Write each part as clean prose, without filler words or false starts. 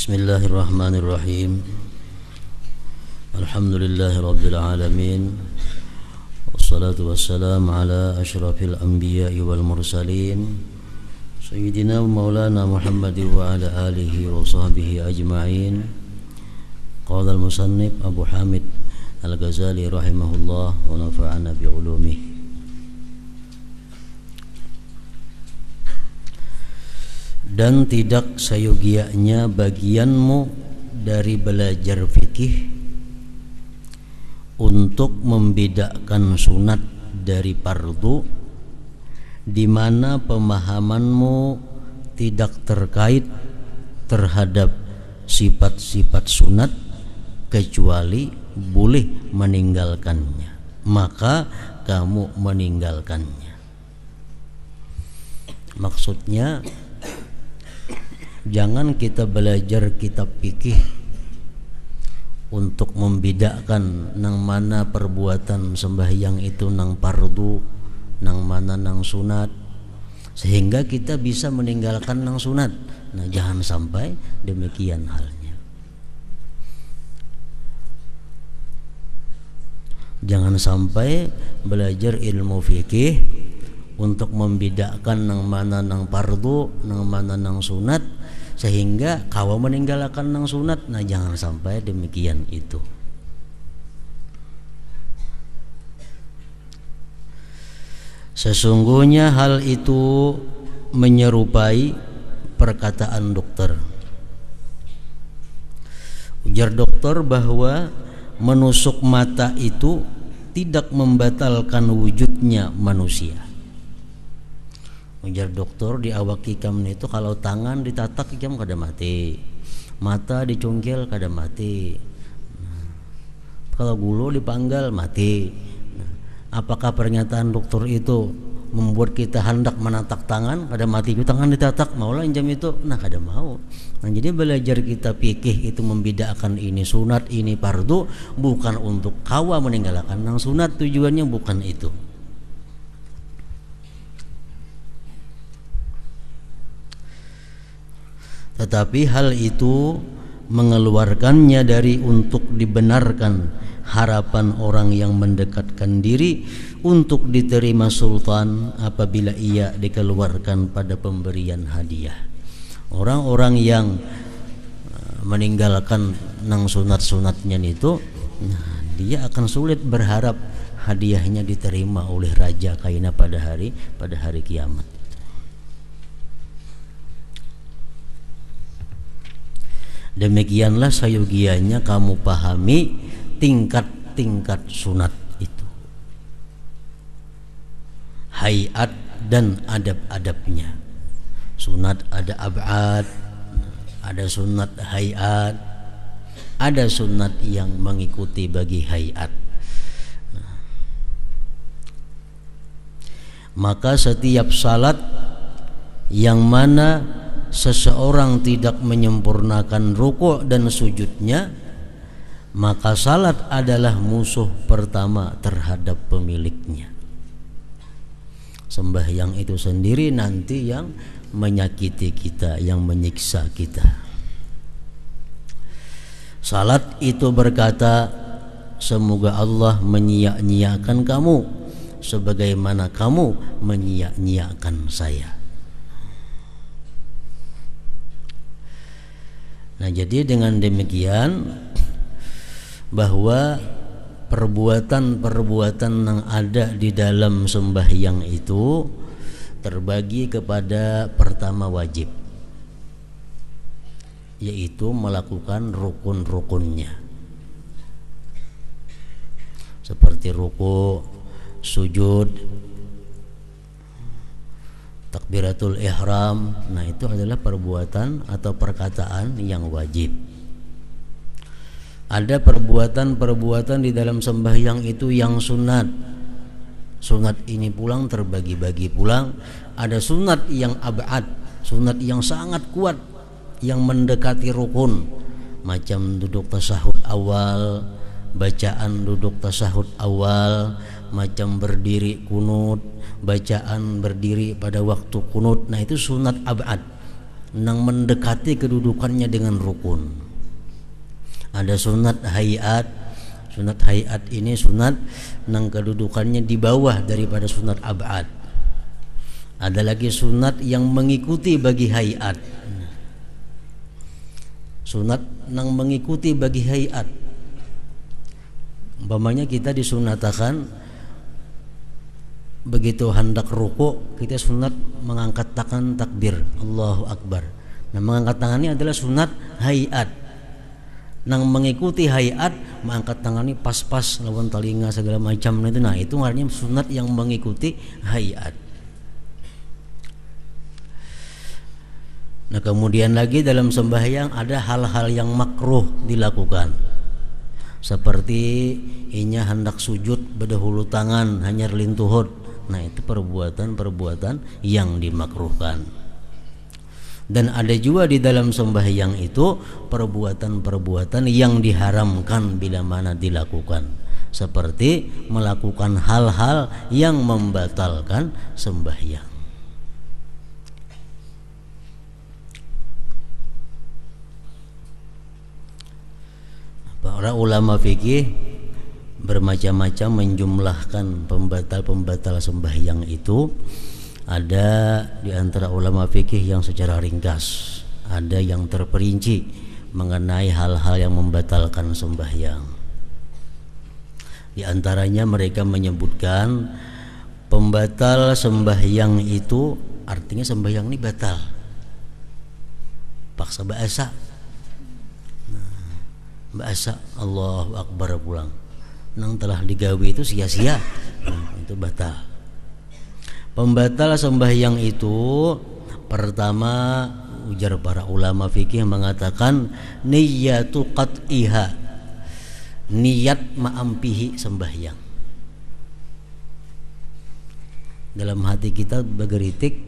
Bismillahirrahmanirrahim. Alhamdulillahi rabbil alamin. Wassalatu wassalamu ala asyrafil anbiya'i wal mursalin Sayyidina wa maulana Muhammadin wa ala alihi wa sahbihi ajma'in. Qala al-musannif Abu Hamid Al-Ghazali rahimahullah wa nafa'ana bi'ulumih. Dan tidak sayogianya bagianmu dari belajar fikih untuk membedakan sunat dari fardu, di mana pemahamanmu tidak terkait terhadap sifat-sifat sunat kecuali boleh meninggalkannya, maka kamu meninggalkannya. Maksudnya, jangan kita belajar kitab fikih untuk membedakan nang mana perbuatan sembahyang itu nang fardu, nang mana nang sunat, sehingga kita bisa meninggalkan nang sunat. Nah, jangan sampai demikian halnya. Jangan sampai belajar ilmu fikih untuk membedakan nang mana nang fardu, nang mana nang sunat, sehingga kau meninggalkan nang sunat. Nah, jangan sampai demikian itu. Sesungguhnya hal itu menyerupai perkataan dokter. Ujar dokter bahwa menusuk mata itu tidak membatalkan wujudnya manusia. Ujar dokter di awak ikam itu, kalau tangan ditatak ikam kada mati, mata dicungkil kada mati, kalau gulu dipanggal mati. Apakah pernyataan dokter itu membuat kita hendak menatak tangan? Kada mati juga tangan ditatak, maulah injam itu? Nah, kada mau. Nah, jadi belajar kita fikih itu membedakan ini sunat, ini fardu, bukan untuk kawa meninggalkan nang sunat, tujuannya bukan itu. Tetapi hal itu mengeluarkannya dari untuk dibenarkan harapan orang yang mendekatkan diri untuk diterima sultan apabila ia dikeluarkan pada pemberian hadiah. Orang-orang yang meninggalkan nang sunat-sunatnya itu, dia akan sulit berharap hadiahnya diterima oleh raja kaina pada hari kiamat. Demikianlah sayogianya kamu pahami tingkat-tingkat sunat itu, hayat dan adab-adabnya. Sunat ada ab'ad, ada sunat hayat, ada sunat yang mengikuti bagi hayat. Maka setiap salat yang mana seseorang tidak menyempurnakan rukuk dan sujudnya, maka salat adalah musuh pertama terhadap pemiliknya. Sembahyang itu sendiri nanti yang menyakiti kita, yang menyiksa kita. Salat itu berkata, semoga Allah menyia-nyiakan kamu sebagaimana kamu menyia-nyiakan saya. Nah, jadi dengan demikian bahwa perbuatan-perbuatan yang ada di dalam sembahyang itu terbagi kepada pertama wajib, yaitu melakukan rukun-rukunnya seperti ruku, sujud, takbiratul ihram. Nah, itu adalah perbuatan atau perkataan yang wajib. Ada perbuatan-perbuatan di dalam sembahyang itu yang sunat. Sunat ini pulang terbagi-bagi pulang. Ada sunat yang ab'ad, sunat yang sangat kuat, yang mendekati rukun, macam duduk tasyahud awal, bacaan duduk tasyahud awal, macam berdiri kunut, bacaan berdiri pada waktu kunut. Nah, itu sunat ab'ad nang mendekati kedudukannya dengan rukun. Ada sunat hayat. Sunat hayat ini sunat nang kedudukannya di bawah daripada sunat ab'ad. Ada lagi sunat yang mengikuti bagi hayat. Sunat nang mengikuti bagi hayat. Umpamanya kita disunatakan begitu hendak ruku, kita sunat mengangkat tangan takbir Allahu Akbar. Nah, mengangkat tangan ini adalah sunat hayat. Nang mengikuti hayat, mengangkat tangan ini pas-pas lawan telinga segala macam itu. Nah, itu artinya sunat yang mengikuti hayat. Nah, kemudian lagi dalam sembahyang ada hal-hal yang makruh dilakukan. Seperti inya hendak sujud berdahulu tangan hanya lintuhut. Nah, itu perbuatan-perbuatan yang dimakruhkan. Dan ada juga di dalam sembahyang itu perbuatan-perbuatan yang diharamkan bila mana dilakukan. Seperti melakukan hal-hal yang membatalkan sembahyang. Para ulama fikih bermacam-macam menjumlahkan pembatal-pembatal sembahyang itu. Ada di antara ulama fikih yang secara ringkas, ada yang terperinci mengenai hal-hal yang membatalkan sembahyang. Di antaranya mereka menyebutkan pembatal sembahyang itu artinya sembahyang ini batal. Paksa bahasa. Bahasa Allahu Akbar pulang. Nang telah digawe itu sia-sia. Itu batal. Pembatal sembahyang itu pertama ujar para ulama fikih mengatakan niyatu qat'iha, niat ma'ampihi sembahyang. Dalam hati kita bergeritik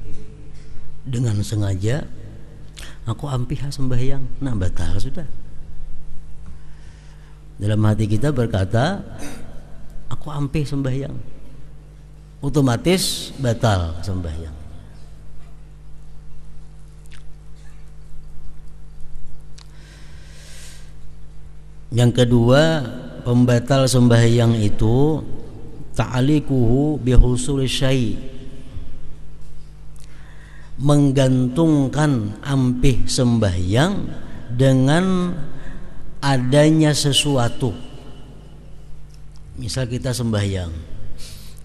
dengan sengaja, aku ampiha sembahyang, nah batal sudah. Dalam hati kita berkata, aku ampih sembahyang, otomatis batal sembahyang. Yang kedua, pembatal sembahyang itu ta'alikuhu bihusul syai', menggantungkan ampih sembahyang dengan adanya sesuatu. Misal kita sembahyang,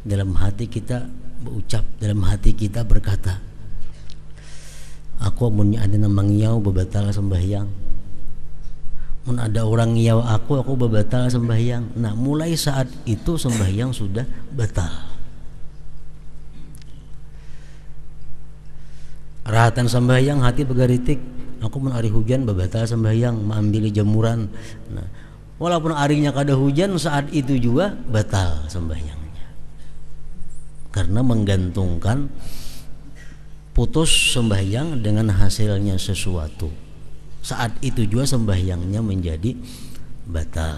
dalam hati kita berucap, dalam hati kita berkata, aku mun ada nama ngiyau bebatal sembahyang, mun ada orang ngiyau aku bebatal sembahyang. Nah, mulai saat itu sembahyang sudah batal. Rahatan sembahyang hati begaritik, aku mun hari hujan bebatal sembahyang, mengambil jemuran. Nah, walaupun harinya kada hujan, saat itu juga batal sembahyang. Karena menggantungkan putus sembahyang dengan hasilnya sesuatu. Saat itu juga sembahyangnya menjadi batal.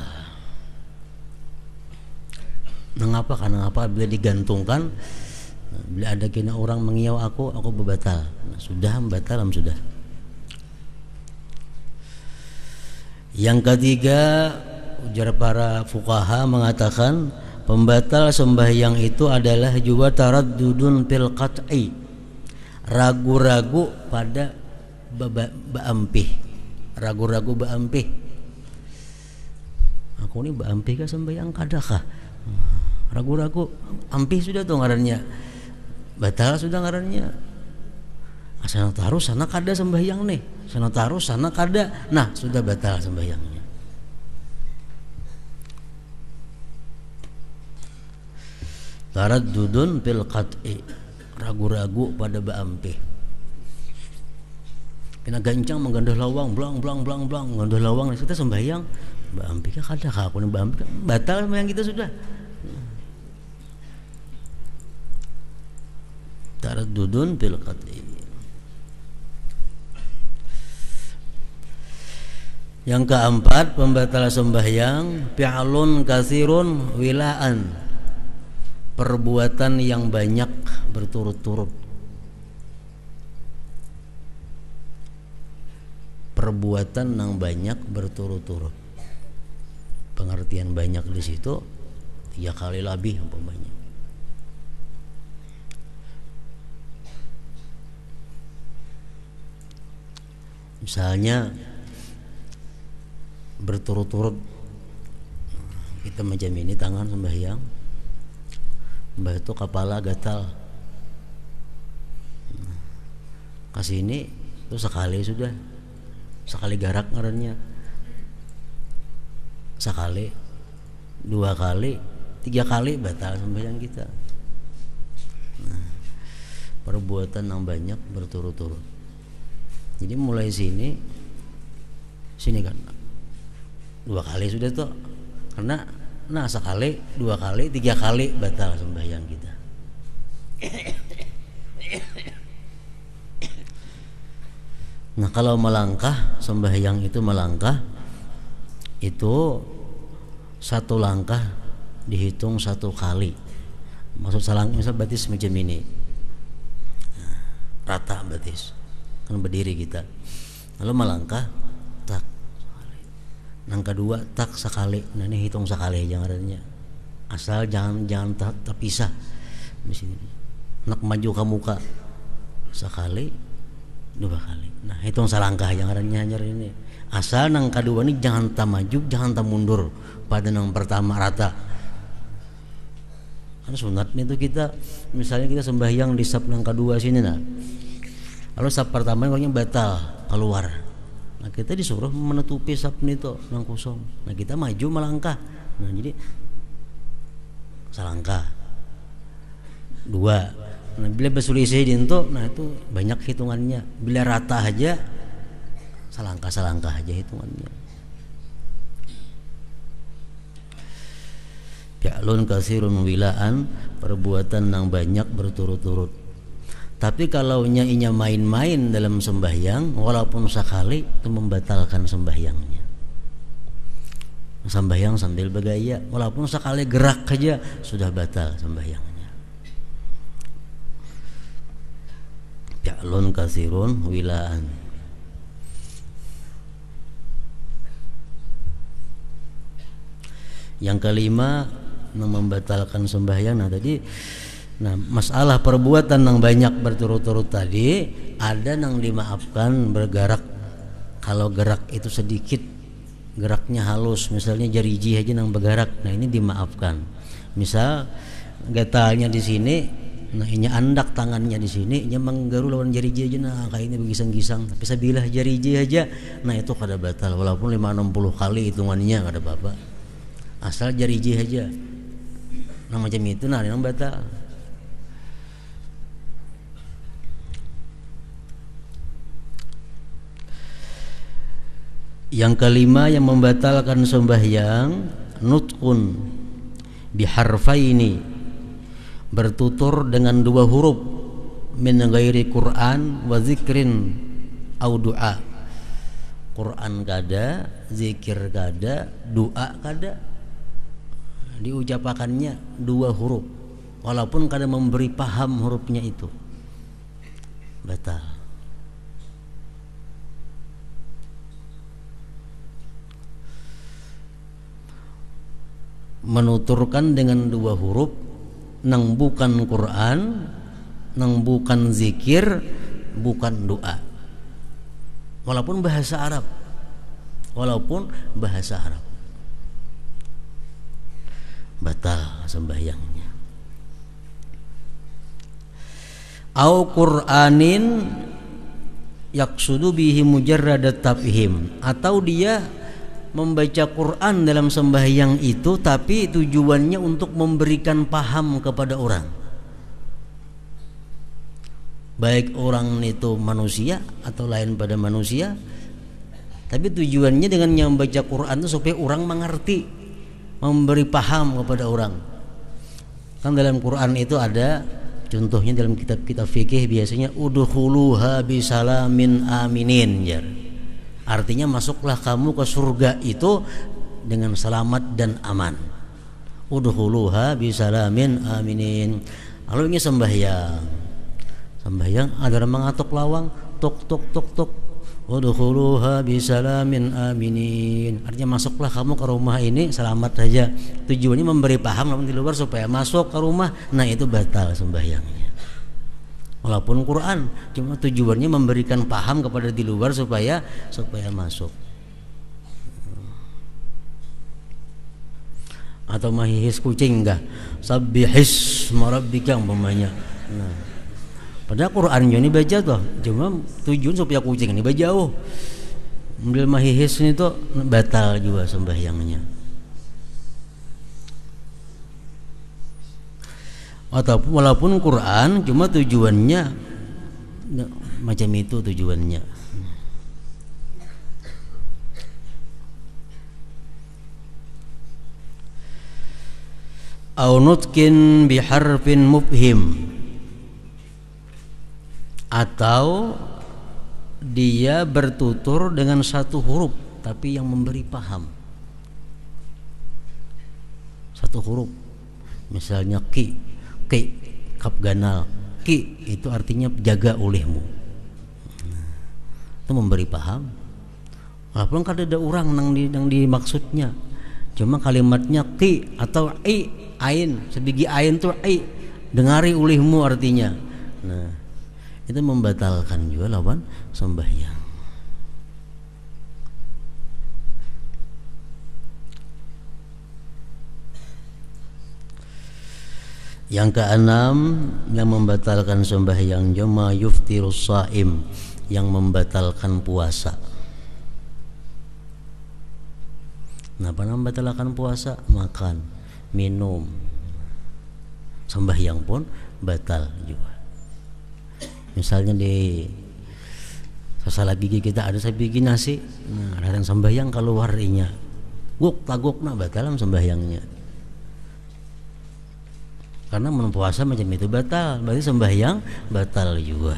Mengapa? Karena apa? Bila digantungkan, bila ada kena orang mengiyau aku berbatal. Nah, sudah batal, sudah. Yang ketiga, ujar para fuqaha mengatakan pembatal sembahyang itu adalah juga taraddudun fil qat'i, ragu-ragu pada baampih, ragu-ragu baampih. Aku ini baampih kah sembahyang kadakah? Ragu-ragu, ampih sudah tuh ngarannya, batal sudah ngarannya. Sana taruh sana kada sembahyang nih, sana taruh sana kada, nah sudah batal sembahyangnya. Taraddudun fil qat'i, ragu-ragu pada baampih. Kena gancang menggandah lawang, blang menggandah lawang, kita sembahyang baampih kada ka aku baampih, batal sembahyang kita sudah. Taraddudun fil qat'i. Yang keempat, pembatal sembahyang fi'lun katsirun wila'an, perbuatan yang banyak berturut-turut. perbuatan yang banyak berturut-turut. Pengertian banyak di situ 3 kali lebih umpamanya. Misalnya berturut-turut kita macam ini tangan sembahyang, mbah itu kepala gatal, kasih ini itu sekali sudah, sekali garak ngarannya, sekali, 2 kali, 3 kali batal sembahyang kita. Nah, perbuatan yang banyak berturut-turut. Jadi mulai sini kan 2 kali sudah tuh, karena nah sekali, 2 kali, 3 kali batal sembahyang kita. Nah kalau melangkah, sembahyang itu melangkah, itu 1 langkah dihitung 1 kali. Maksud salangkah misal batis macam ini, nah, rata batis kan berdiri kita, lalu melangkah tak sekali, yang kedua tak sekali. Nah ini hitung sekali jangannya, asal jangan terpisah. Misalnya nak maju ke muka sekali, 2 kali, nah hitung selangkah jangannya hanya ini, asal nang kedua ini jangan tak maju, jangan tak mundur pada nang pertama rata. Kan sunatnya itu kita misalnya kita sembahyang di sab nang kedua sini, nah lalu sab pertama orangnya batal keluar, nah kita disuruh menutupi sab itu yang kosong, nah kita maju melangkah, nah jadi selangkah 2, nah bila berselisih dinto, nah itu banyak hitungannya, bila rata aja selangkah aja hitungannya. Fi'lun katsirun wilaan, perbuatan yang banyak berturut-turut. Tapi kalau inya main-main dalam sembahyang, walaupun sekali, itu membatalkan sembahyangnya. Sembahyang sambil bergaya, walaupun sekali gerak saja sudah batal sembahyangnya. Fi'lun katsirun wilaan. Yang kelima, membatalkan sembahyang. Nah tadi, nah masalah perbuatan yang banyak berturut-turut tadi, ada yang dimaafkan bergerak. Kalau gerak itu sedikit, geraknya halus, misalnya jariji aja yang bergerak, nah ini dimaafkan. Misal gatalnya di sini, nah ini andak tangannya di sini, ini menggaru lawan jariji aja, nah kayak ini begisang-gisang, tapi sabilah jariji aja, nah itu kada batal, walaupun 5-60 kali hitungannya kada apa-apa, asal jariji aja. Nah macam itu, nah yang batal. Yang kelima yang membatalkan sembahyang, nutqun biharfaini, bertutur dengan 2 huruf, min ghairi Quran wa zikrin au doa. Quran kada, zikir kada, doa kada, diucapakannya 2 huruf walaupun kada memberi paham hurufnya itu, batal. Menuturkan dengan 2 huruf nang bukan Quran, nang bukan zikir, bukan doa, walaupun bahasa Arab, batal sembahyangnya. Au Qur'anin yaksudu bihi mujarradat tabhim, atau dia membaca Quran dalam sembahyang itu tapi tujuannya untuk memberikan paham kepada orang, baik orang itu manusia atau lain pada manusia, tapi tujuannya dengan membaca Quran itu supaya orang mengerti, memberi paham kepada orang. Kan dalam Quran itu ada contohnya dalam kitab-kitab fikih, biasanya udkhuluha bisalamin aminin, jar. Artinya masuklah kamu ke surga itu dengan selamat dan aman. Udkhuluha bisalamin aminin. Lalu ini sembahyang ada orang mengatuk lawang, tok tok tok tok, udkhuluha bisalamin aminin. Artinya masuklah kamu ke rumah ini selamat saja. Tujuannya memberi paham namun di luar supaya masuk ke rumah. Nah itu batal sembahyangnya. Walaupun Quran cuma tujuannya memberikan paham kepada di luar supaya masuk. Atau mahihis kucing enggak? Sabbihis marabbika umpamanya. Nah, padahal Quran ini baca tuh, cuma tujuan supaya kucing ini jauh. Ambil mahihis itu batal juga sembahyangnya. Atau walaupun Quran cuma tujuannya macam itu tujuannya. Au nutkin biharfin mubhim, atau dia bertutur dengan satu huruf tapi yang memberi paham. Satu huruf, misalnya ki, kaf ganal, ki itu artinya jaga olehmu. Itu memberi paham. Walaupun kan ada orang nang di maksudnya, cuma kalimatnya ki atau i, ain, sebiji ain tuh i, dengari olehmu artinya. Nah, itu membatalkan juga lawan sembahyang. Yang keenam yang membatalkan sembahyang jama yuftirus shaim, yang membatalkan puasa. Kenapa membatalkan puasa? Makan, minum, sembahyang pun batal juga. Misalnya di sasala gigi kita ada sebiji nasi, nah ada yang sembahyang keluar inya, guk taguk nah batal sembahyangnya. Karena puasa macam itu batal, berarti sembahyang batal juga.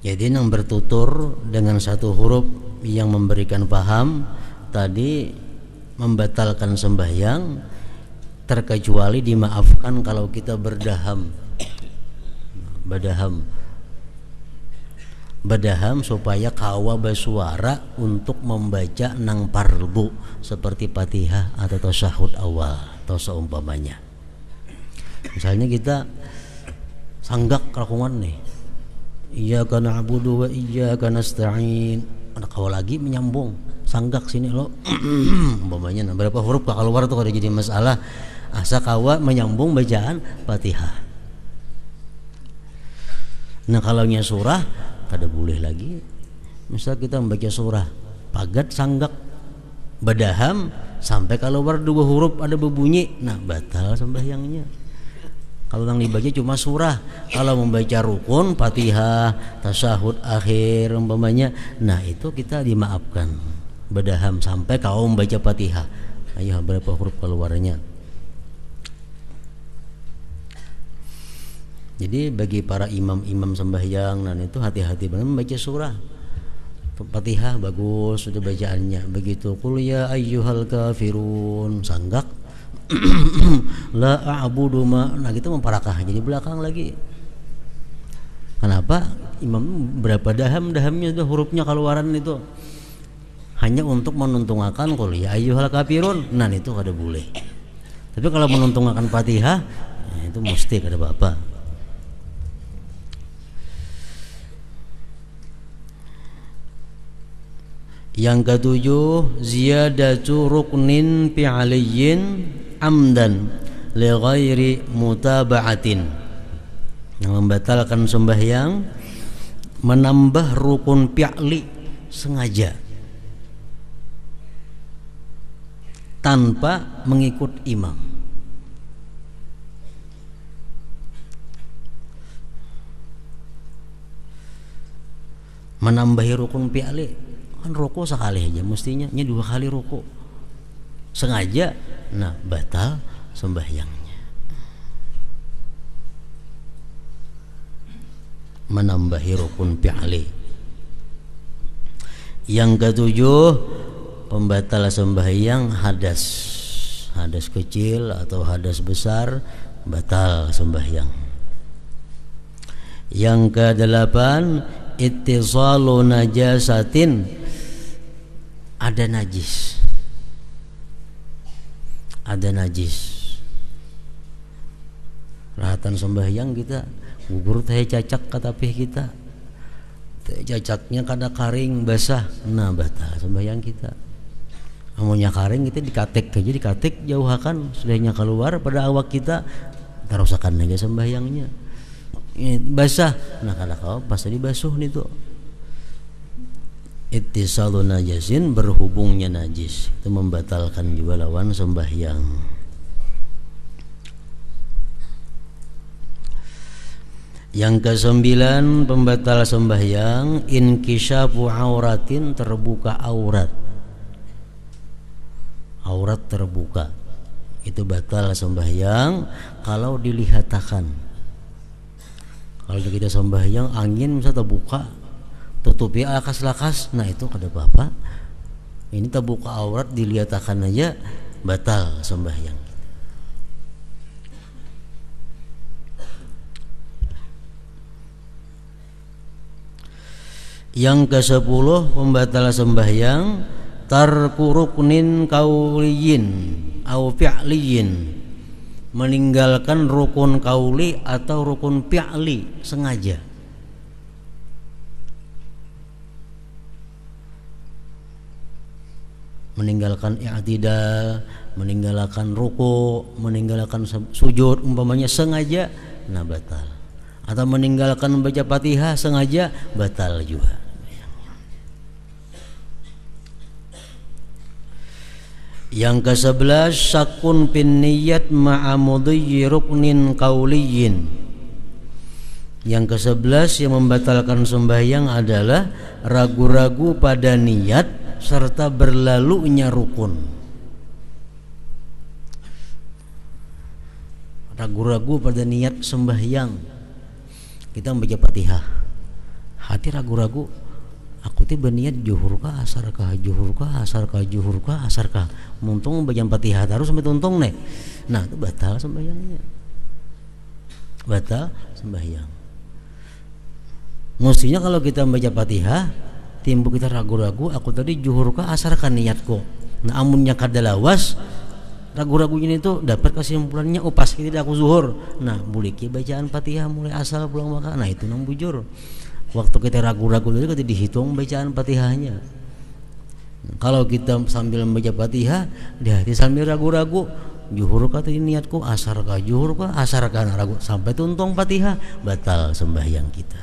Jadi yang bertutur dengan satu huruf yang memberikan paham tadi membatalkan sembahyang, terkecuali dimaafkan kalau kita badaham supaya kawa bersuara untuk membaca nang parbu seperti Fatihah atau tasyahud awal atau seumpamanya. Misalnya kita sanggak rakungan nih, iyyaka na'budu wa iyyaka nasta'in. Ada kau lagi menyambung sanggak sini lo umpamanya, nah, berapa huruf keluar tuh kalau jadi masalah. Asa kawa menyambung bacaan Fatihah. Nah kalau nya surah kada boleh lagi. Misal kita membaca surah pagat sanggak badaham sampai keluar dua huruf ada berbunyi, nah batal sembahyangnya. Kalau yang dibaca cuma surah, kalau membaca rukun, Fatihah, tasyahud akhir umpamanya, nah itu kita dimaafkan. Badaham sampai kau membaca Fatihah. Ayo berapa huruf keluarnya. Jadi bagi para imam-imam sembahyang, nah itu hati-hati banget membaca surah. Fatihah bagus sudah bacaannya. Begitu qul ya ayyuhal kafirun sanggak la a'budu ma, nah gitu memparakah jadi belakang lagi. Kenapa? Imam berapa dahamnya itu hurufnya keluaran itu hanya untuk menuntungakan qul ya ayyuhal kafirun, nah itu kada boleh. Tapi kalau menuntungakan Fatihah, nah, itu mesti kada apa-apa. Yang ketujuh, ziyadatu ruknin fi'aliyyin amdan li ghairi mutaba'atin. Yang membatalkan sembahyang menambah rukun fi'li sengaja tanpa mengikut imam. Menambahi rukun fi'li kan ruku sekali aja mestinya, ini dua kali ruku sengaja, nah batal sembahyangnya. Menambahi rukun fi'li. Yang ketujuh, pembatal sembahyang hadas. hadas kecil atau hadas besar, batal sembahyang. Yang kedelapan, ittisalu najasatin, ada najis, rahatan sembahyang kita gugur teh cacak katapih kita, teh cacaknya kada karing basah, nah batal sembahyang kita. Amunnya karing kita dikatek aja, dikatek jauhakan sudahnya keluar pada awak kita, tarusakan aja sembahyangnya. Ini basah, nah kada kau pas dibasuh nih tuh. Ittisalu najasin, berhubungnya najis, itu membatalkan juga lawan sembahyang. Yang ke-9 pembatal sembahyang, inkisyafu auratin, terbuka aurat terbuka, itu batal sembahyang kalau dilihatakan. Kalau kita sembahyang angin bisa terbuka, tutupi lakas-lakas, nah itu kada apa-apa. Ini terbuka aurat dilihatakan aja, batal sembahyang. Yang ke-10 pembatal sembahyang, tarku ruknin kauliyin au fi'liyin, meninggalkan rukun kauli atau rukun fi'li sengaja. Meninggalkan i'tidal, meninggalkan ruku, meninggalkan sujud umpamanya sengaja, nah batal. Atau meninggalkan membaca Fatihah sengaja, batal juga. Yang ke-11, syakun bin niyat ma'a mudhi ruknin kauliyin. Yang ke-11 yang membatalkan sembahyang adalah ragu-ragu pada niat serta berlalunya rukun. Ragu-ragu pada niat sembahyang. Kita membaca Fatihah, hati ragu-ragu, aku teh berniat juhur kah asar kah, juhur kah asar kah, juhur kah asar kah. Muntung baca Fatihah terus sampai tuntung nih. Nah, itu batal sembahyangnya. Batal sembahyang. Mestinya kalau kita membaca Fatihah, timbul kita ragu-ragu, aku tadi juhur kah asar kah niatku. Nah, amunnya kada lawas, ragu-ragunya itu dapat kesimpulannya, oh pas kita aku zuhur. Nah, buliki bacaan Fatihah mulai asal pulang maka, nah itu nang bujur. Waktu kita ragu-ragu itu kita dihitung bacaan Fatihahnya. Kalau kita sambil membaca Fatihah, di hati sambil ragu-ragu, juhur kah tadi niatku, asar kah, juhur kah, asar kah, ragu sampai tuntung Fatihah, batal sembahyang kita.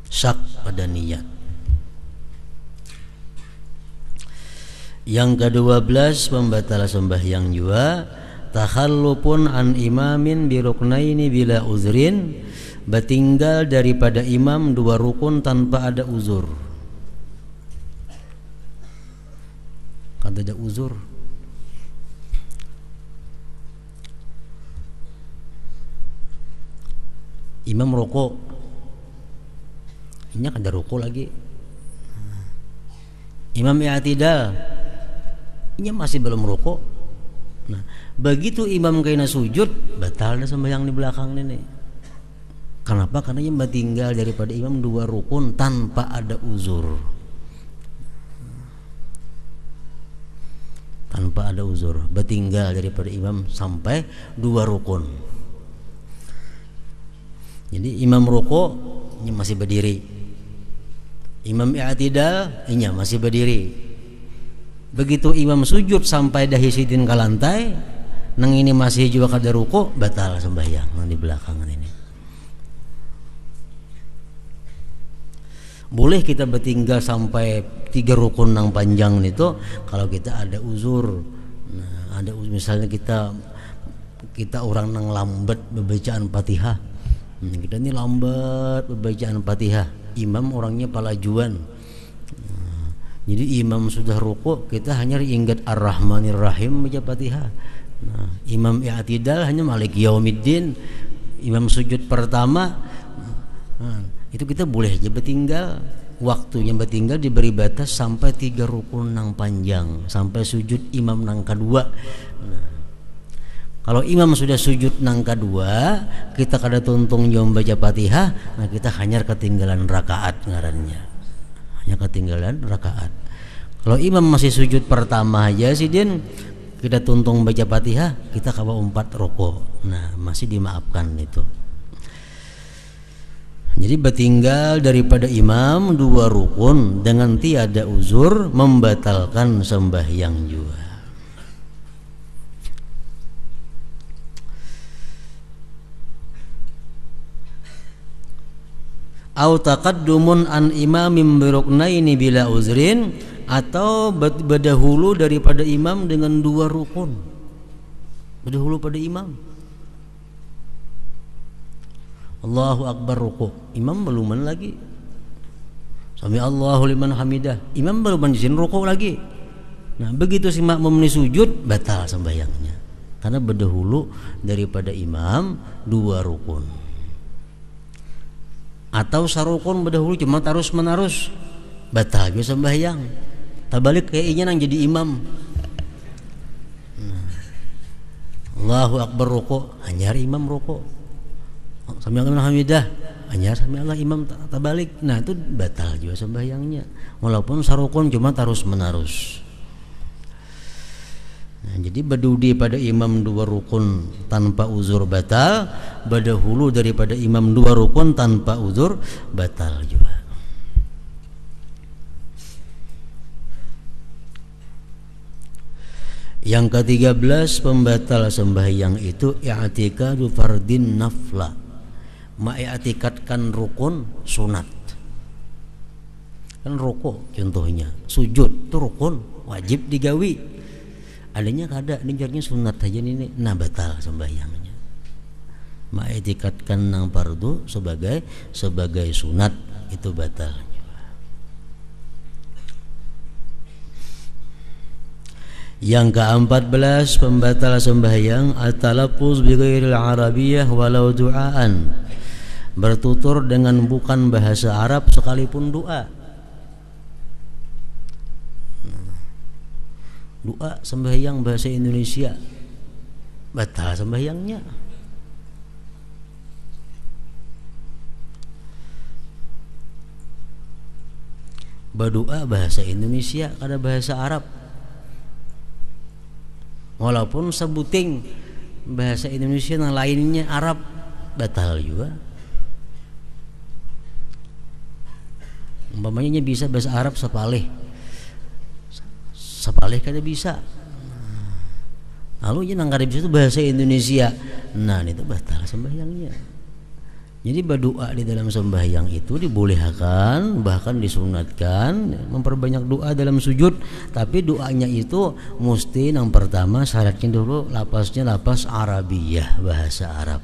Syak pada niat. Yang ke-12 pembatal sembahyang juga, takhallupun an imamin biruknaini bila uzrin, bertinggal daripada imam 2 rukun tanpa ada uzur. Kada ada uzur, imam rukuk, ini kada rukuk lagi, imam i'tidal, ini masih belum rukuk. Nah, begitu imam kaina sujud, batal dah sembahyang di belakang ini. Kenapa? Karena ia tinggal daripada imam 2 rukun tanpa ada uzur. Tanpa ada uzur, bertinggal daripada imam sampai 2 rukun. Jadi imam rukuk, ini masih berdiri. Imam i'tidal, ini masih berdiri. Begitu imam sujud sampai dahi sidin ke lantai, nang ini masih juga kada ruku, batal sembahyang nang di belakangan ini. Boleh kita bertinggal sampai 3 rukun nang panjang itu kalau kita ada uzur. Nah, ada uzur, misalnya kita orang nang lambat bacaan Fatihah. Kita ini lambat bacaan Fatihah. Imam orangnya palajuan. Jadi imam sudah rukuk, kita hanya ingat Ar-Rahmanir Rahim baca Fatihah. Nah, imam i'tidal hanya Malik Yaumiddin. Imam sujud pertama, nah, itu kita boleh aja bertinggal waktunya bertinggal diberi batas sampai 3 rukun nang panjang, sampai sujud imam nang kedua. Nah, kalau imam sudah sujud nang kedua, kita kada tuntung jom baca Fatihah, nah kita hanya ketinggalan rakaat ngarannya. Hanya ketinggalan rakaat. Kalau imam masih sujud pertama aja sih din, kita tuntung baca Fatihah, kita kawa 4 rukuk. Nah, masih dimaafkan itu. Jadi bertinggal daripada imam 2 rukun dengan tiada uzur membatalkan sembahyang juga. Au taqaddumun an imamin biruknaini bila uzrin, atau berdahulu daripada imam dengan 2 rukun. Berdahulu pada imam. Allahu Akbar ruku', imam beluman lagi. Sami Allahu liman hamidah, imam beluman izin ruku' lagi. Nah, begitu si makmum ni sujud, batal sembahyangnya. Karena berdahulu daripada imam 2 rukun. Atau sarukun berdahulu cuma terus menerus, batal juga sembahyang. Tabalik kayaknya nang jadi imam. Nah, Allahu Akbar ruku', hanyar imam ruku'. Sami Allah hamidah, hanyar sami Allah imam tabalik. Nah, itu batal juga sembahyangnya. Walaupun sarukun cuma terus menerus. Nah, jadi berdudi pada imam 2 rukun tanpa uzur batal, berdahulu daripada imam 2 rukun tanpa uzur batal juga. Yang ke-13 pembatal sembahyang itu i'tikadu fardin nafla, ma'ikatkan rukun sunat. Kan rukuk contohnya, sujud itu rukun wajib digawi. Adanya kada nijarnya sunat aja ini, nah batal sembahyangnya. Ma'ikatkan nang fardu sebagai sunat itu batal. Yang ke-14 pembatal sembahyang at-talaffuz bi ghairil arabiyyah walau du'aan, bertutur dengan bukan bahasa Arab sekalipun doa. Doa sembahyang bahasa Indonesia, batal sembahyangnya. Berdoa bahasa Indonesia kada bahasa Arab. Walaupun sebuting bahasa Indonesia yang lainnya Arab, batal juga. Umpamanya bisa bahasa Arab sepalih kada bisa. Lalu yang kada bisa itu bahasa Indonesia. Nah, itu batal sembahyangnya. Jadi berdoa di dalam sembahyang itu dibolehkan, bahkan disunatkan memperbanyak doa dalam sujud. Tapi doanya itu mesti yang pertama syaratnya dulu lapasnya lapas Arabiyah, bahasa Arab.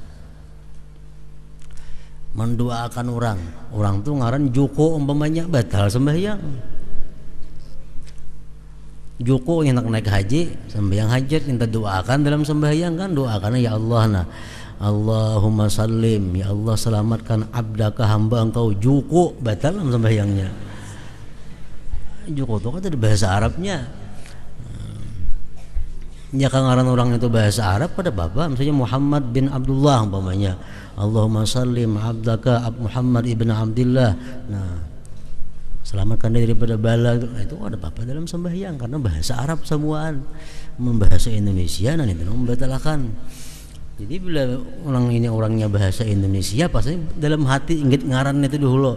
Mendoakan orang tuh ngaran Joko umpamanya, batal sembahyang. Joko yang nak naik haji, sembahyang hajat yang doakan dalam sembahyang kan doakan ya Allah, nah Allahumma sallim, ya Allah selamatkan abdaka hamba engkau Joko, batal dalam sembahyangnya. Joko itu kan ada bahasa Arabnya. Ya kangaran orang itu bahasa Arab pada bapak, misalnya Muhammad bin Abdullah umpamanya, Allahumma sallim abdaka Muhammad ibn Abdullah. Nah, selamatkan dia daripada bala, itu ada apa dalam sembahyang karena bahasa Arab semuaan. Membahasa Indonesia nanti itu membatalkan. Jadi bila orang ini orangnya bahasa Indonesia, pasti dalam hati ingat ngaran itu dulu,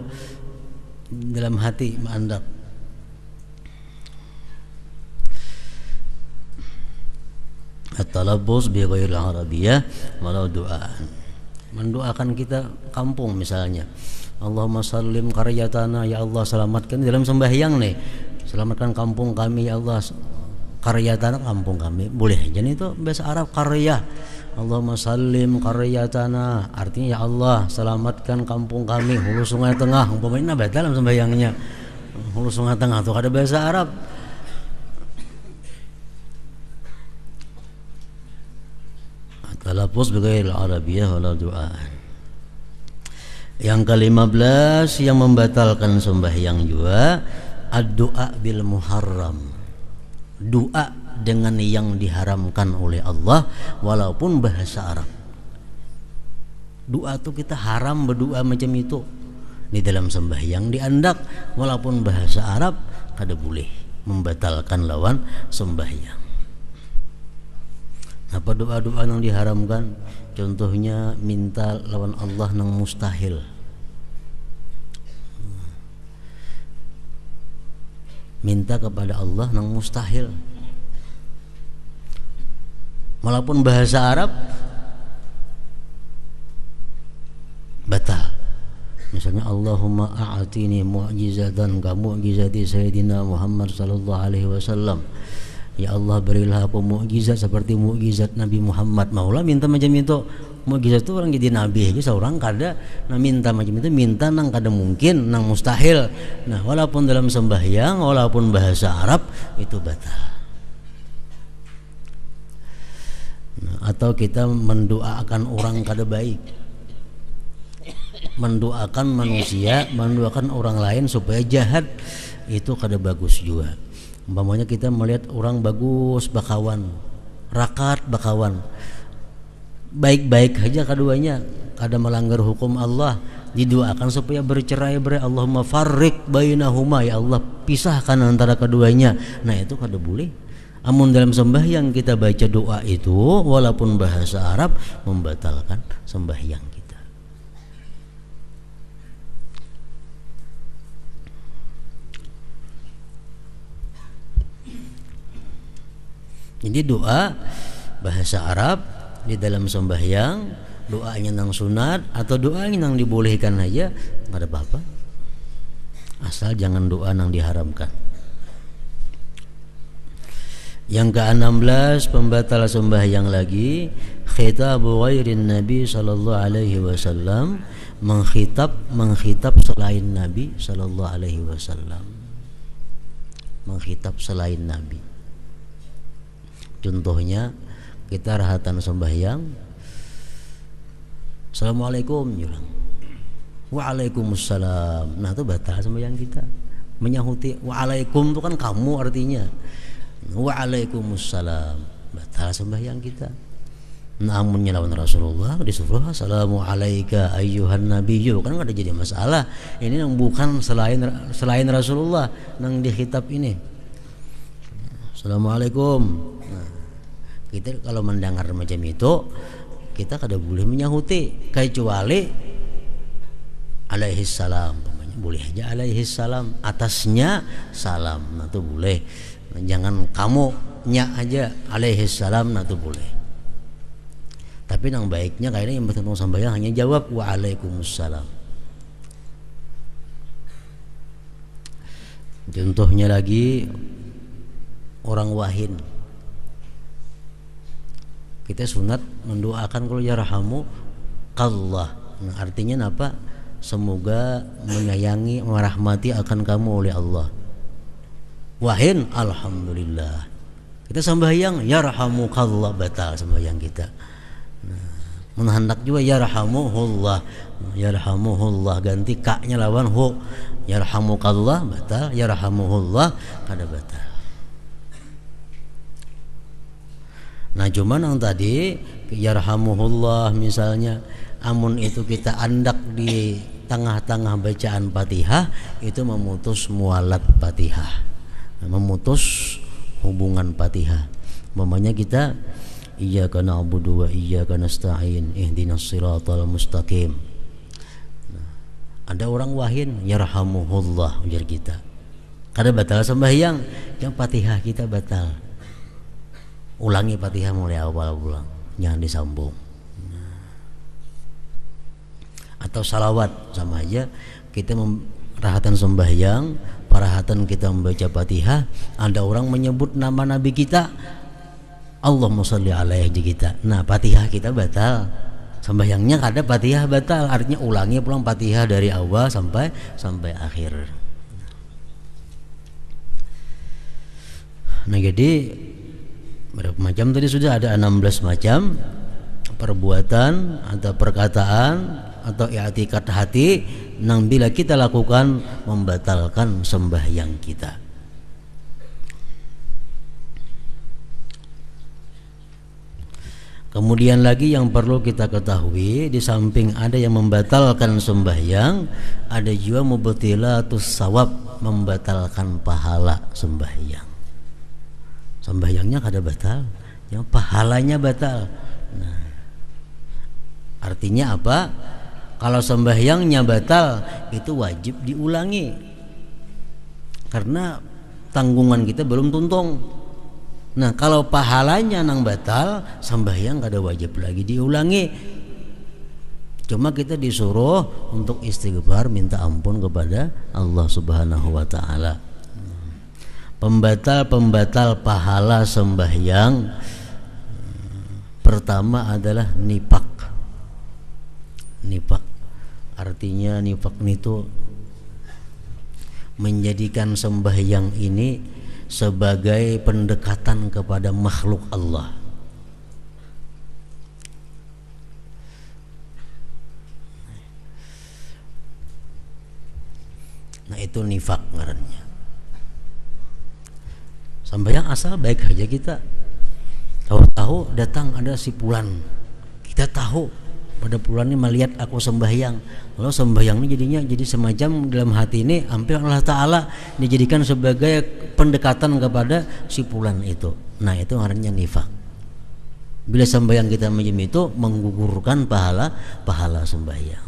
dalam hati mandak. At-talaffuz bi ghairil arabiyyah walau du'aan, mendoakan kita kampung misalnya, Allahumma sallim qaryatana, ya Allah selamatkan dalam sembahyang nih, selamatkan kampung kami ya Allah, qaryatana kampung kami, boleh jadi itu bahasa Arab qarya. Allahumma sallim qaryatana, artinya ya Allah selamatkan kampung kami Hulu Sungai Tengah umpamanya, batal dalam sembahyangnya. Hulu Sungai Tengah itu ada bahasa Arab. Talaffuz bi ghairil arabiyyah wala du'aan. Yang ke-15 yang membatalkan sembahyang juga ad-du'a bil muharram. Doa dengan yang diharamkan oleh Allah walaupun bahasa Arab. Doa tuh kita haram berdoa macam itu di dalam sembahyang diandak walaupun bahasa Arab kada boleh, membatalkan lawan sembahyang. Apa doa-doa yang diharamkan? Contohnya minta lawan Allah nang mustahil. Minta kepada Allah nang mustahil. Walaupun bahasa Arab batal. Misalnya Allahumma a'atini mu'jizatan ka mu'jizati Sayyidina Muhammad sallallahu alaihi wasallam. Ya Allah, berilah aku mukjizat seperti mukjizat Nabi Muhammad. Maulah minta macam itu. Mukjizat itu orang jadi nabi aja seorang kada. Nah minta macam itu, minta nang kada mungkin, nang mustahil. Nah walaupun dalam sembahyang, walaupun bahasa Arab itu batal. Nah, atau kita mendoakan orang kada baik, mendoakan manusia, mendoakan orang lain supaya jahat, itu kada bagus juga. Umpamanya kita melihat orang bagus bakawan, rakat bakawan, baik-baik aja keduanya, kada melanggar hukum Allah, didoakan supaya bercerai-berai. Allahumma farriq bainahuma, ya Allah pisahkan antara keduanya. Nah itu kada boleh. Amun dalam sembahyang kita baca doa itu walaupun bahasa Arab, membatalkan sembahyang kita. Jadi doa bahasa Arab di dalam sembahyang, doanya nang sunat atau doanya nang dibolehkan aja nggak ada apa-apa, asal jangan doa nang diharamkan. Yang ke-16 pembatal sembahyang lagi, khitabu ghairin Nabi sallallahu alaihi wasallam, mengkhitab selain Nabi sallallahu alaihi wasallam, mengkhitab selain Nabi. Contohnya kita rahatan sembahyang, Assalamualaikum, bilang Waalaikumsalam. Nah itu batal sembahyang kita. Menyahuti Waalaikum itu kan kamu artinya. Waalaikumsalam, batal sembahyang kita. Namun lawan Rasulullah disuruh Assalamualaikum ayyuhan nabiyyu, kan ada jadi masalah. Ini yang bukan selain Rasulullah nang dikhitab ini. Assalamualaikum. Nah, kita kalau mendengar macam itu kita kada boleh menyahuti kecuali alaihi salam. Boleh aja alaihi salam, atasnya salam. Nah itu boleh. Jangan kamu nya aja alaihi salam, nah itu boleh. Tapi yang baiknya kayaknya yang bertemu sembahyang hanya jawab waalaikumsalam. Contohnya lagi orang wahin, kita sunat mendoakan kalau yarhamu Allah. Nah, artinya apa? Semoga menyayangi, merahmati akan kamu oleh Allah. Wahin, alhamdulillah. Kita sembahyang yarhamukallah, batal sembahyang kita. Nah, menghendak juga yarhamuhullah, yarhamuhullah ganti kaknya lawan hu. Yarhamukallah batal, yarhamuhullah kada batal. Nah cuman yang tadi yarhamuhullah misalnya, amun itu kita andak di tengah-tengah bacaan Fatihah, itu memutus mualat Fatihah, memutus hubungan Fatihah. Umpamanya kita iyyaka na'budu wa iyyaka nasta'in ihdinas siratal mustaqim. Nah, ada orang wahin yarhamuhullah ujar kita, kada batal sembahyang, yang Fatihah kita batal. Ulangi Fatihah mulai awal ulang, jangan disambung. Atau salawat sama aja, kita rahatan sembahyang, parahatan kita membaca Fatihah, ada orang menyebut nama Nabi kita, Allahumma sholli alaihi kita. Nah Fatihah kita batal, sembahyangnya kada Fatihah batal, artinya ulangi pulang Fatihah dari awal sampai akhir. Nah jadi berapa macam tadi sudah ada 16 macam perbuatan atau perkataan atau i'tikad hati yang bila kita lakukan membatalkan sembahyang kita. Kemudian lagi yang perlu kita ketahui, di samping ada yang membatalkan sembahyang, ada juga mubtilatus shawab, membatalkan pahala sembahyang. Sembahyangnya kada batal, yang pahalanya batal. Nah, artinya apa? Kalau sembahyangnya batal, itu wajib diulangi, karena tanggungan kita belum tuntung. Nah, kalau pahalanya nang batal, sembahyang kada wajib lagi diulangi. Cuma kita disuruh untuk istighfar, minta ampun kepada Allah Subhanahu wa taala. Pembatal pahala sembahyang pertama adalah nifak. Nifak artinya nifak itu menjadikan sembahyang ini sebagai pendekatan kepada makhluk Allah. Nah, itu nifak ngarannya. Sembahyang asal baik aja kita. Tahu-tahu datang ada si fulan. Kita tahu pada fulan ini melihat aku sembahyang. Lalu sembahyang ini jadinya jadi semacam dalam hati ini hampir Allah Ta'ala dijadikan sebagai pendekatan kepada si fulan itu. Nah, itu artinya nifak. Bila sembahyang kita macam itu menggugurkan pahala sembahyang.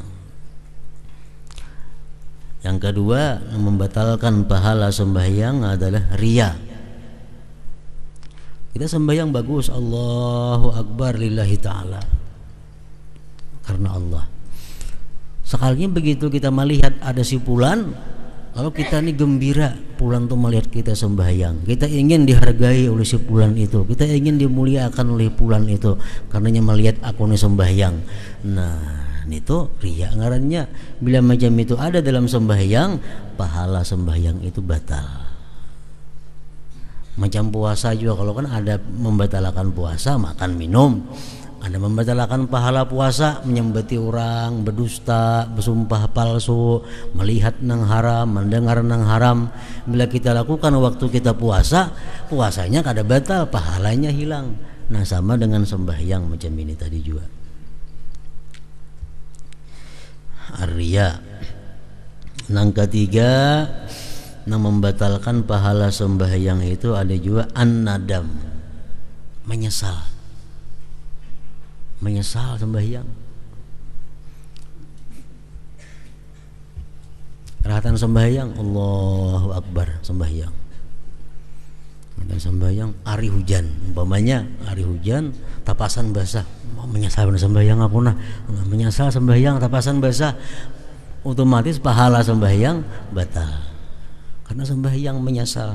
Yang kedua, membatalkan pahala sembahyang adalah riya. Kita sembahyang bagus, Allahu Akbar lillahi ta'ala, karena Allah. Sekalinya begitu kita melihat ada si fulan, lalu kita ini gembira, fulan tuh melihat kita sembahyang. Kita ingin dihargai oleh si fulan itu, kita ingin dimuliakan oleh fulan itu, karenanya melihat aku ini sembahyang. Nah, itu riya ngarannya. Bila macam itu ada dalam sembahyang, pahala sembahyang itu batal. Macam puasa juga, kalau kan ada membatalkan puasa, makan minum, ada membatalkan pahala puasa, menyembati orang, berdusta, bersumpah palsu, melihat nang haram, mendengar nang haram. Bila kita lakukan waktu kita puasa, puasanya kada batal, pahalanya hilang. Nah, sama dengan sembahyang macam ini tadi juga. Arya. Yang ketiga, yang membatalkan pahala sembahyang itu ada juga an-nadam, menyesal sembahyang. Kerahatan sembahyang, Allahu Akbar sembahyang. Dan sembahyang hari hujan, umpamanya hari hujan tapasan basah, menyesal sembahyang apa nah, menyesal sembahyang tapasan basah, otomatis pahala sembahyang batal. Karena sembahyang menyesal.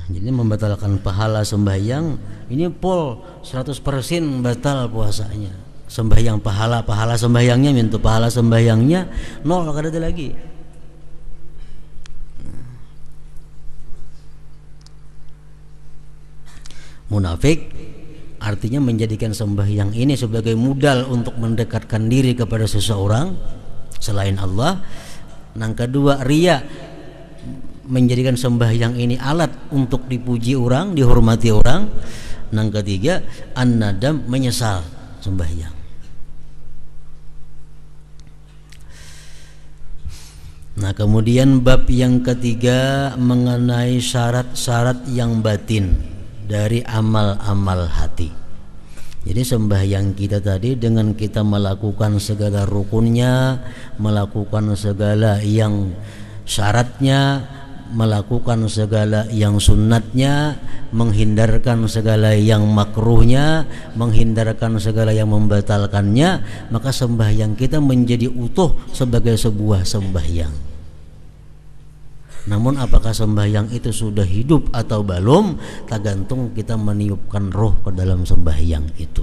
Jadi membatalkan pahala sembahyang ini pol 100% batal puasanya. Sembahyang pahala sembahyangnya minta pahala sembahyangnya nol, kada ada lagi. Munafik artinya menjadikan sembahyang ini sebagai modal untuk mendekatkan diri kepada seseorang selain Allah. Yang kedua, riya, menjadikan sembahyang ini alat untuk dipuji orang, dihormati orang. Yang ketiga, an-nadam, menyesal sembahyang. Nah, kemudian bab yang ketiga mengenai syarat-syarat yang batin dari amal-amal hati. Jadi sembahyang kita tadi dengan kita melakukan segala rukunnya, melakukan segala yang syaratnya, melakukan segala yang sunnatnya, menghindarkan segala yang makruhnya, menghindarkan segala yang membatalkannya, maka sembahyang kita menjadi utuh sebagai sebuah sembahyang. Namun apakah sembahyang itu sudah hidup atau belum, tergantung kita meniupkan roh ke dalam sembahyang itu.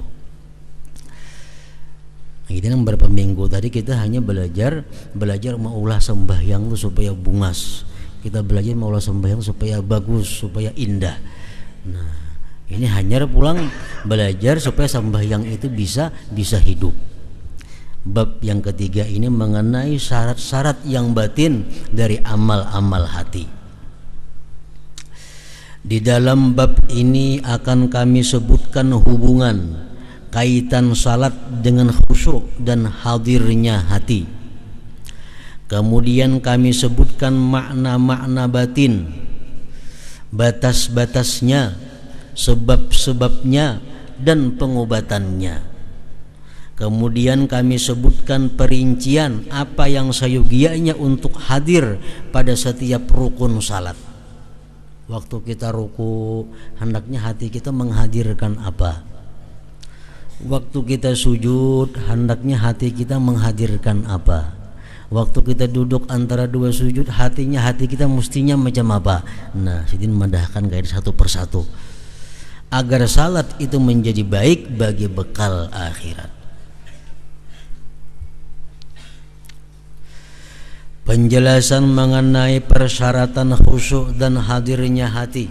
Kita yang beberapa minggu tadi kita hanya belajar mengolah sembahyang itu supaya bungas. Kita belajar mengolah sembahyang supaya bagus, supaya indah. Nah, ini hanya pulang belajar supaya sembahyang itu bisa hidup. Bab yang ketiga ini mengenai syarat-syarat yang batin dari amal-amal hati. Di dalam bab ini akan kami sebutkan hubungan kaitan salat dengan khusyuk dan hadirnya hati. Kemudian kami sebutkan makna-makna batin, batas-batasnya, sebab-sebabnya dan pengobatannya. Kemudian kami sebutkan perincian apa yang sayogianya untuk hadir pada setiap rukun salat. Waktu kita ruku, hendaknya hati kita menghadirkan apa? Waktu kita sujud, hendaknya hati kita menghadirkan apa? Waktu kita duduk antara dua sujud, hati kita mestinya macam apa? Nah, Sidin madahkan garis satu persatu agar salat itu menjadi baik bagi bekal akhirat. Penjelasan mengenai persyaratan khusyuk dan hadirnya hati.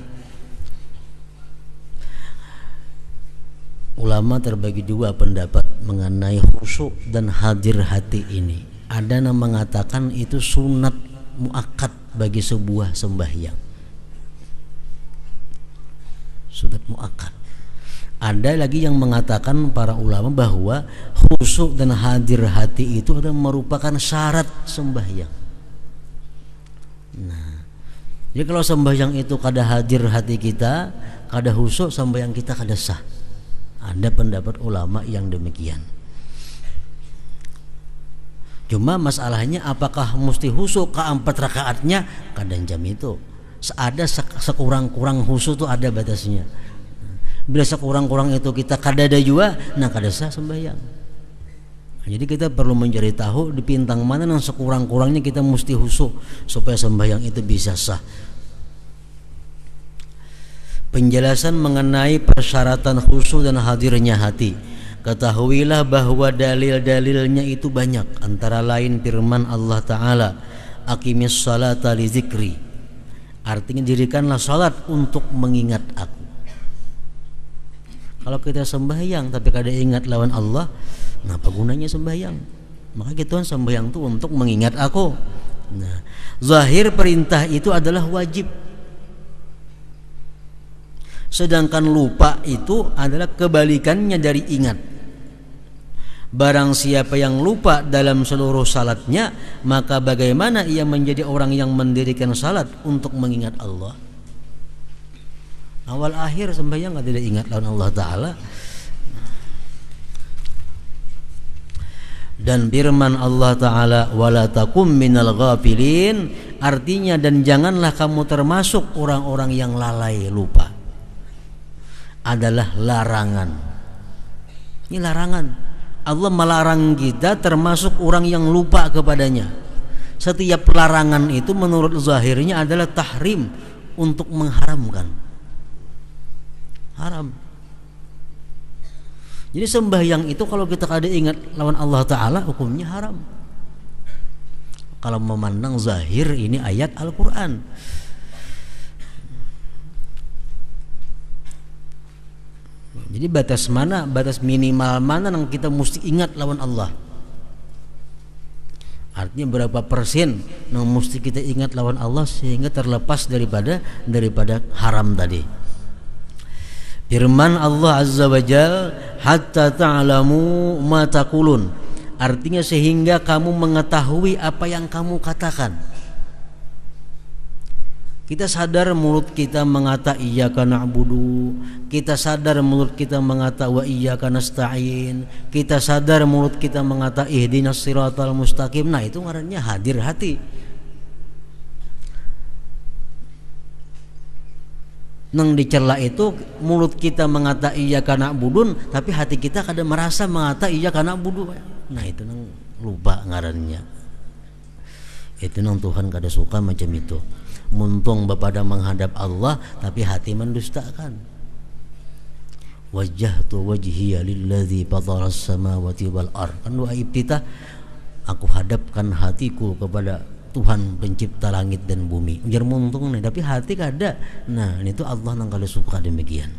Ulama terbagi dua pendapat mengenai khusyuk dan hadir hati ini. Ada yang mengatakan itu sunat muakkad bagi sebuah sembahyang. Sunat muakkad. Ada lagi yang mengatakan para ulama bahwa khusyuk dan hadir hati itu adalah merupakan syarat sembahyang. Nah, jadi kalau sembahyang itu kada hadir hati kita, kada khusyuk, sembahyang kita kada sah. Ada pendapat ulama yang demikian. Cuma masalahnya apakah mesti khusyuk ke 4 rakaatnya? Kadang jam itu ada sekurang-kurang khusyuk itu ada batasnya. Bila sekurang-kurang itu kita kada ada juga, nah kada sah sembahyang. Jadi kita perlu mencari tahu di pintang mana yang sekurang-kurangnya kita mesti khusyuk supaya sembahyang itu bisa sah. Penjelasan mengenai persyaratan khusyuk dan hadirnya hati. Ketahuilah bahwa dalil-dalilnya itu banyak, antara lain firman Allah Ta'ala, aqimis salata li zikri, artinya dirikanlah salat untuk mengingat aku. Kalau kita sembahyang tapi kada ingat lawan Allah, apa gunanya sembahyang? Maka Tuhan sembahyang itu untuk mengingat aku. Nah, zahir perintah itu adalah wajib. Sedangkan lupa itu adalah kebalikannya dari ingat. Barang siapa yang lupa dalam seluruh salatnya, maka bagaimana ia menjadi orang yang mendirikan salat untuk mengingat Allah? Awal akhir sembahyang tidak ingat lawan Allah Ta'ala. Dan firman Allah Ta'ala, wala takum minal ghafilin, artinya dan janganlah kamu termasuk orang-orang yang lalai lupa. Adalah larangan. Ini larangan. Allah melarang kita termasuk orang yang lupa kepadanya. Setiap larangan itu menurut zahirnya adalah tahrim, untuk mengharamkan. Haram. Jadi sembahyang itu kalau kita kada ingat lawan Allah Ta'ala, hukumnya haram. Kalau memandang zahir ini ayat Al-Quran. Jadi batas mana, batas minimal mana yang kita mesti ingat lawan Allah? Artinya berapa persen yang mesti kita ingat lawan Allah sehingga terlepas daripada haram tadi. Firman Allah Azza wa Jal, hatta ta'lamu ma taqulun, artinya sehingga kamu mengetahui apa yang kamu katakan. Kita sadar mulut kita mengata iyyaka na'budu, kita sadar mulut kita mengata wa iyyaka nasta'in, kita sadar mulut kita mengata ihdinas siratal mustaqim. Nah, itu ngarannya hadir hati. Nang dicela itu mulut kita mengata iyyaka na'budun, tapi hati kita kada merasa mengata iyyaka na'budu. Nah, itu nang lupa ngarannya. Itu nang Tuhan kada suka macam itu. Muntung bepada menghadap Allah tapi hati mendustakan. Wajjahtu wajhiya lilladzi fataras samawati wal ard. Kan doa iftitah, aku hadapkan hatiku kepada Tuhan pencipta langit dan bumi. Ujar muntung nih, tapi hati kada. Nah, itu Allah nang kada suka demikian.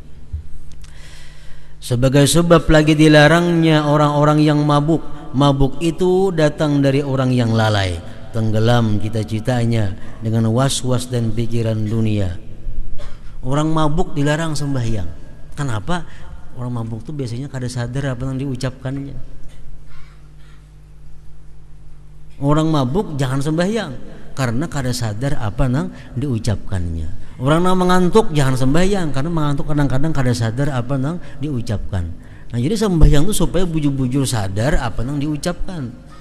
Sebagai sebab lagi dilarangnya orang-orang yang mabuk mabuk itu datang dari orang yang lalai, tenggelam cita-citanya dengan was-was dan pikiran dunia. Orang mabuk dilarang sembahyang. Kenapa? Orang mabuk itu biasanya kada sadar apa yang diucapkannya. Orang mabuk jangan sembahyang karena kada sadar apa yang diucapkannya. Orang yang mengantuk jangan sembahyang karena mengantuk kadang-kadang kada sadar apa yang diucapkan. Nah, jadi sembahyang itu supaya bujur-bujur sadar apa yang diucapkan.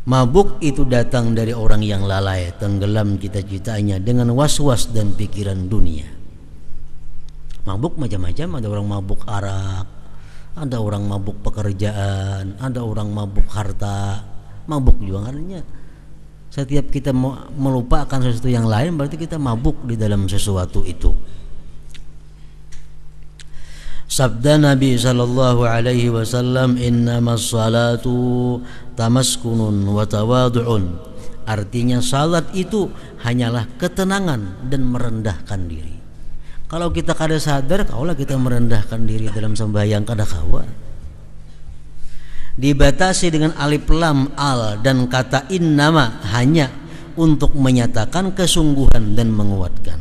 Mabuk itu datang dari orang yang lalai, tenggelam cita-citanya dengan was-was dan pikiran dunia. Mabuk macam-macam, ada orang mabuk arak, ada orang mabuk pekerjaan, ada orang mabuk harta. Mabuk juga artinya setiap kita melupakan sesuatu yang lain berarti kita mabuk di dalam sesuatu itu. Sabda Nabi sallallahu alaihi wasallam, innamas salatu tamaskunun wa tawadu'un. Artinya salat itu hanyalah ketenangan dan merendahkan diri. Kalau kita kada sadar, kaulah kita merendahkan diri dalam sembahyang kada kawa. Dibatasi dengan alif lam al dan kata innama hanya untuk menyatakan kesungguhan dan menguatkan.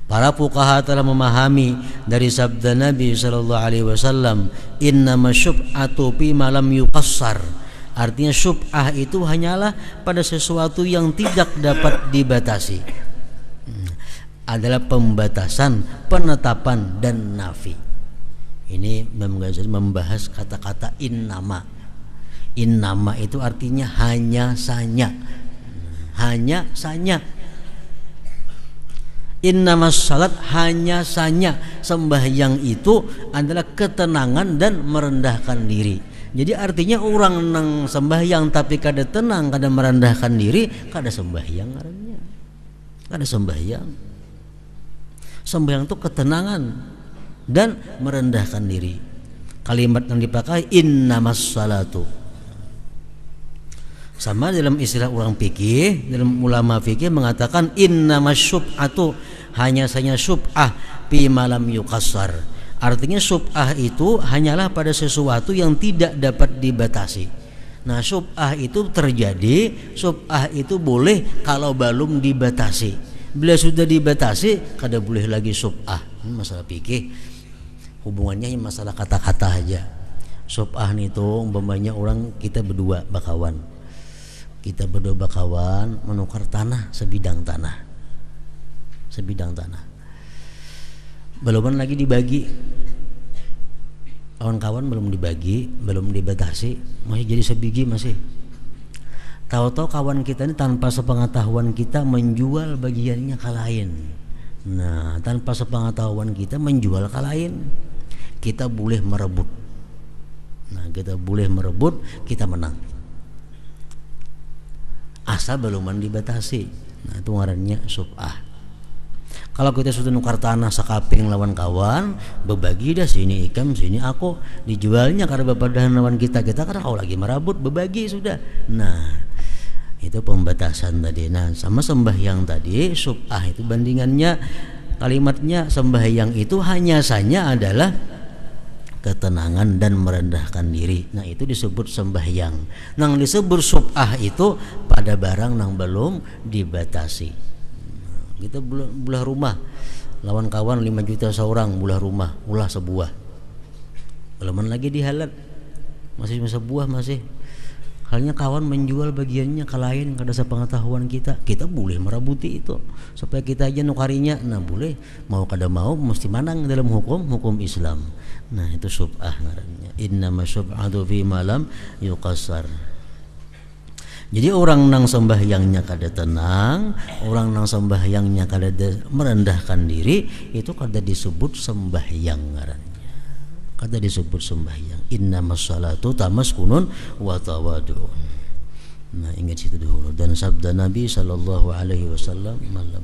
Para fuqaha telah memahami dari sabda Nabi sallallahu alaihi wasallam, innama syub'atu fi ma lam yuqassar. Artinya syub'ah itu hanyalah pada sesuatu yang tidak dapat dibatasi. Adalah pembatasan, penetapan dan nafi. Ini membahas kata-kata innama. Innama itu artinya hanya saja. Hanya saja. Innamas salat hanya saja, sembahyang itu adalah ketenangan dan merendahkan diri. Jadi artinya orang nang sembahyang tapi kada tenang, kada merendahkan diri, kada sembahyang artinya. Kada sembahyang. Sembahyang itu ketenangan dan merendahkan diri. Kalimat yang dipakai innamas salatu. Sama dalam istilah orang fikih, dalam ulama fikih mengatakan innamas syub'atu, hanya saja syub'ah fi malam yuqassar. Artinya syub'ah itu hanyalah pada sesuatu yang tidak dapat dibatasi. Nah, syub'ah itu terjadi, syub'ah itu boleh kalau belum dibatasi. Bila sudah dibatasi, kada boleh lagi syub'ah. Ini masalah fikih. Hubungannya masalah kata-kata aja. Syub'ah itu umpamanya orang kita berdua bakawan. Kita berdua bakawan menukar tanah, sebidang tanah. Belum lagi dibagi. Kawan-kawan belum dibagi, belum dibatasi, masih jadi sebiji masih. Tahu-tahu kawan kita ini tanpa sepengetahuan kita menjual bagiannya ke lain. Nah, tanpa sepengetahuan kita menjual ke lain, kita boleh merebut. Nah, kita boleh merebut, kita menang. Asal beluman dibatasi. Nah, itu ngarannya syub'ah. Kalau kita sudah nukar tanah sakaping lawan kawan, berbagi dah, sini ikam, sini aku, dijualnya karena bapadahan lawan kita karena kau lagi merabut, berbagi sudah. Nah, itu pembatasan tadi. Nah, sama sembahyang tadi, syub'ah itu bandingannya, kalimatnya sembahyang itu hanya saja adalah ketenangan dan merendahkan diri. Nah, itu disebut sembahyang. Nang disebut syub'ah itu pada barang nang belum dibatasi. Kita belah rumah lawan kawan 5 juta seorang, belah rumah ulah sebuah. Belum lagi dihalat masih sebuah masih. Halnya kawan menjual bagiannya ke lain kada sepengetahuan kita boleh merabuti itu supaya kita aja nukarinya. Nah, boleh, mau kada mau mesti manang dalam hukum Islam. Nah, itu syub'ah ngarannya. Innama syub'atu fi malam yuqassar. Jadi orang nang sembahyangnya kada tenang, orang nang sembahyangnya kada merendahkan diri, itu kada disebut sembahyang ngarannya. Kada disebut sembahyang. Innamas salatu tamaskunun wa tawadu'un. Nah, ingat situ dulu. Dan sabda Nabi sallallahu alaihi wasallam malam